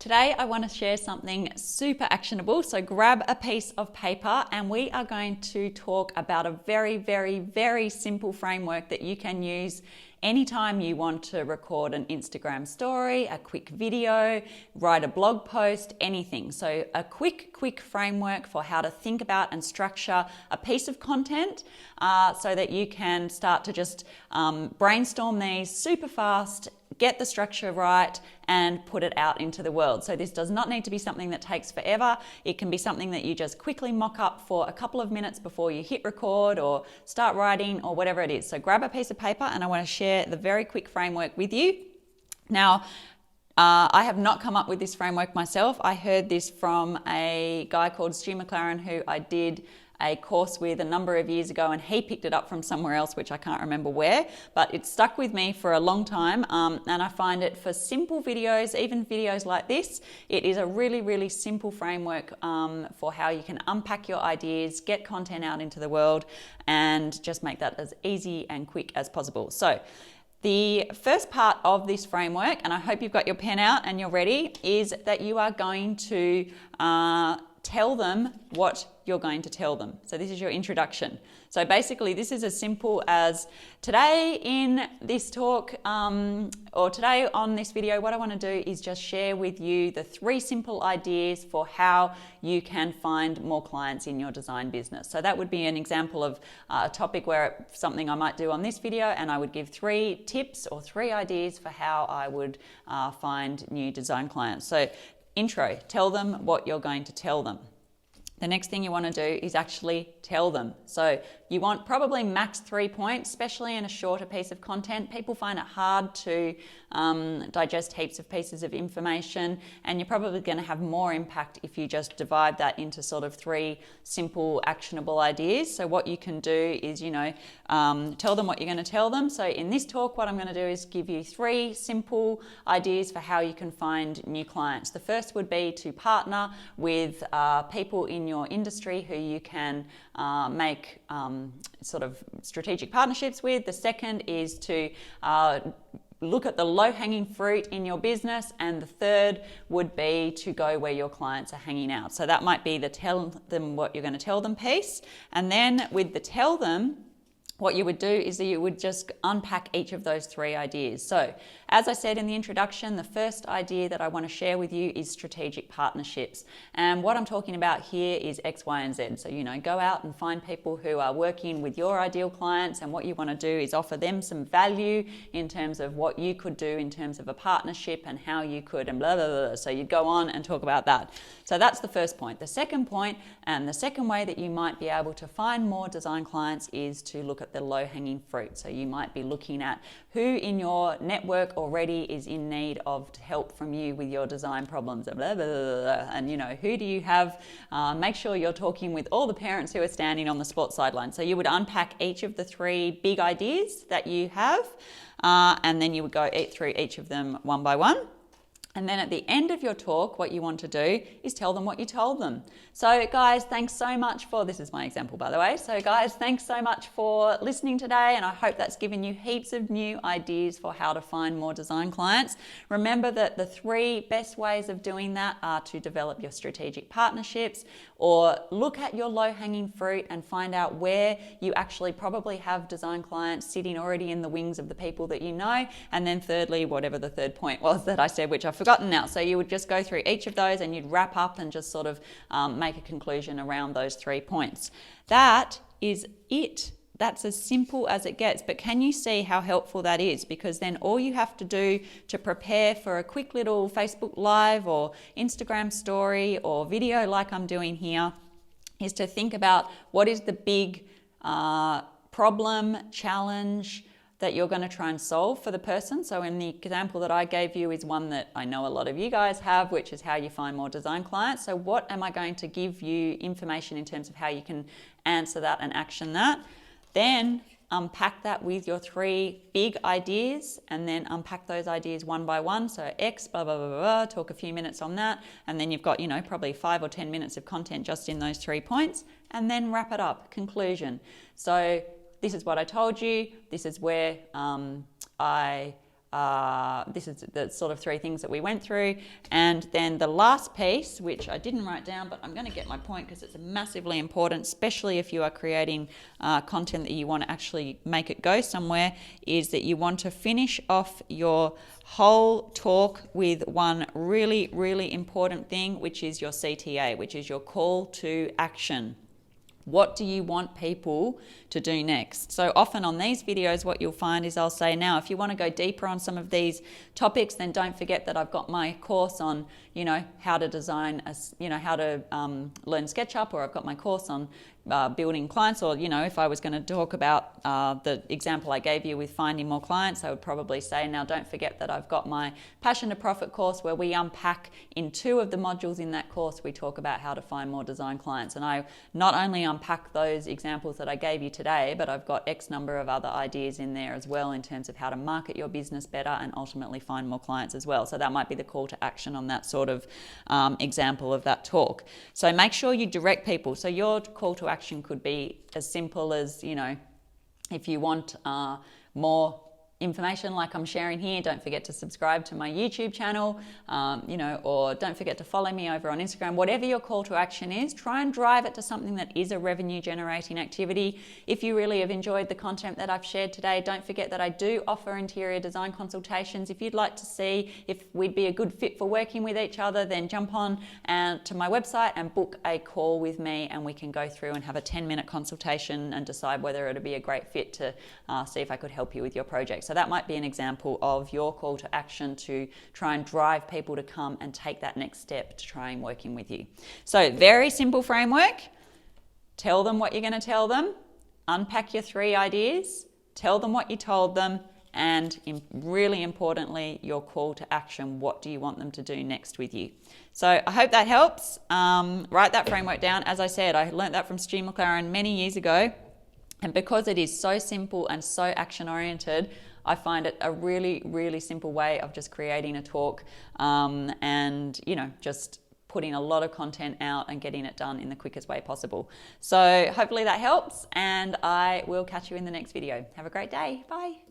Today, I want to share something super actionable. So grab a piece of paper and we are going to talk about a very simple framework that you can use anytime you want to record an Instagram story, a quick video, write a blog post, anything. So a quick framework for how to think about and structure a piece of content so that you can start to just brainstorm these super fast, get the structure right, and put it out into the world. So this does not need to be something that takes forever. It can be something that you just quickly mock up for a couple of minutes before you hit record or start writing or whatever it is. So grab a piece of paper and I want to share the very quick framework with you. Now, I have not come up with this framework myself. I heard this from a guy called Stu McLaren who I did a course with a number of years ago, and he picked it up from somewhere else, which I can't remember where, but it stuck with me for a long time. And I find it for simple videos, even videos like this, it is a really simple framework for how you can unpack your ideas, get content out into the world, and just make that as easy and quick as possible. So the first part of this framework, and I hope you've got your pen out and you're ready, is that you are going to tell them what you're going to tell them. So this is your introduction. So basically this is as simple as today in this talk or today on this video, what I want to do is just share with you the 3 simple ideas for how you can find more clients in your design business. So that would be an example of a topic where something I might do on this video, and I would give 3 tips or 3 ideas for how I would find new design clients. So intro, tell them what you're going to tell them. The next thing you want to do is actually tell them. So you want probably max 3 points, especially in a shorter piece of content. People find it hard to digest heaps of pieces of information, and you're probably going to have more impact if you just divide that into sort of 3 simple actionable ideas. So what you can do is, tell them what you're going to tell them. So in this talk, what I'm going to do is give you 3 simple ideas for how you can find new clients. The first would be to partner with people in your industry who you can make sort of strategic partnerships with. The second is to look at the low-hanging fruit in your business, and the third would be to go where your clients are hanging out. So that might be the tell them what you're going to tell them piece. And then with the tell them, what you would do is that you would just unpack each of those 3 ideas. So as I said in the introduction, the first idea that I want to share with you is strategic partnerships. And what I'm talking about here is X, Y, and Z. So, go out and find people who are working with your ideal clients, and what you want to do is offer them some value in terms of what you could do in terms of a partnership and how you could, and blah, blah, blah. So you'd go on and talk about that. So that's the first point. The second point, and the second way that you might be able to find more design clients, is to look at the low-hanging fruit. So you might be looking at who in your network already is in need of help from you with your design problems, blah, blah, blah, blah. And who do you have? Make sure you're talking with all the parents who are standing on the sports sideline. So you would unpack each of the 3 big ideas that you have, and then you would go through each of them one by one. And then at the end of your talk, what you want to do is tell them what you told them. So guys, thanks so much for, this is my example by the way. So guys, thanks so much for listening today, and I hope that's given you heaps of new ideas for how to find more design clients. Remember that the 3 best ways of doing that are to develop your strategic partnerships, or look at your low-hanging fruit and find out where you actually probably have design clients sitting already in the wings of the people that you know. And then thirdly, whatever the third point was that I said, which I've forgotten now. So you would just go through each of those and you'd wrap up and just sort of make a conclusion around those 3 points. That is it. That's as simple as it gets. But can you see how helpful that is? Because then all you have to do to prepare for a quick little Facebook Live or Instagram story or video like I'm doing here is to think about what is the big problem, challenge that you're going to try and solve for the person. So in the example that I gave you is one that I know a lot of you guys have, which is how you find more design clients. So what am I going to give you information in terms of how you can answer that and action that? Then unpack that with your 3 big ideas, and then unpack those ideas one by one. So X, blah, blah, blah, blah, talk a few minutes on that. And then you've got, probably 5 or 10 minutes of content just in those 3 points, and then wrap it up, conclusion. So this is what I told you. This is where I this is the sort of 3 things that we went through. And then the last piece, which I didn't write down, but I'm going to get my point because it's massively important, especially if you are creating content that you want to actually make it go somewhere, is that you want to finish off your whole talk with one really, really important thing, which is your CTA, which is your call to action. What do you want people to do next? So often on these videos, what you'll find is I'll say, now, if you want to go deeper on some of these topics, then don't forget that I've got my course on, how to design, how to learn SketchUp, or I've got my course on building clients, or, if I was going to talk about the example I gave you with finding more clients, I would probably say, now don't forget that I've got my Passion to Profit course where we unpack in 2 of the modules in that course, we talk about how to find more design clients. And I not only unpack those examples that I gave you today, but I've got X number of other ideas in there as well in terms of how to market your business better and ultimately find more clients as well. So that might be the call to action on that sort of example of that talk. So make sure you direct people. So your call to action could be as simple as, if you want more information like I'm sharing here, don't forget to subscribe to my YouTube channel, or don't forget to follow me over on Instagram. Whatever your call to action is, try and drive it to something that is a revenue generating activity. If you really have enjoyed the content that I've shared today, don't forget that I do offer interior design consultations. If you'd like to see if we'd be a good fit for working with each other, then jump on to my website and book a call with me, and we can go through and have a 10-minute consultation and decide whether it'll be a great fit to see if I could help you with your project. So that might be an example of your call to action to try and drive people to come and take that next step to try and working with you. So very simple framework. Tell them what you're going to tell them. Unpack your 3 ideas. Tell them what you told them. And really importantly, your call to action. What do you want them to do next with you? So I hope that helps. Write that framework down. As I said, I learned that from Stu McLaren many years ago. And because it is so simple and so action-oriented, I find it a really, really simple way of just creating a talk and, just putting a lot of content out and getting it done in the quickest way possible. So hopefully that helps, and I will catch you in the next video. Have a great day. Bye.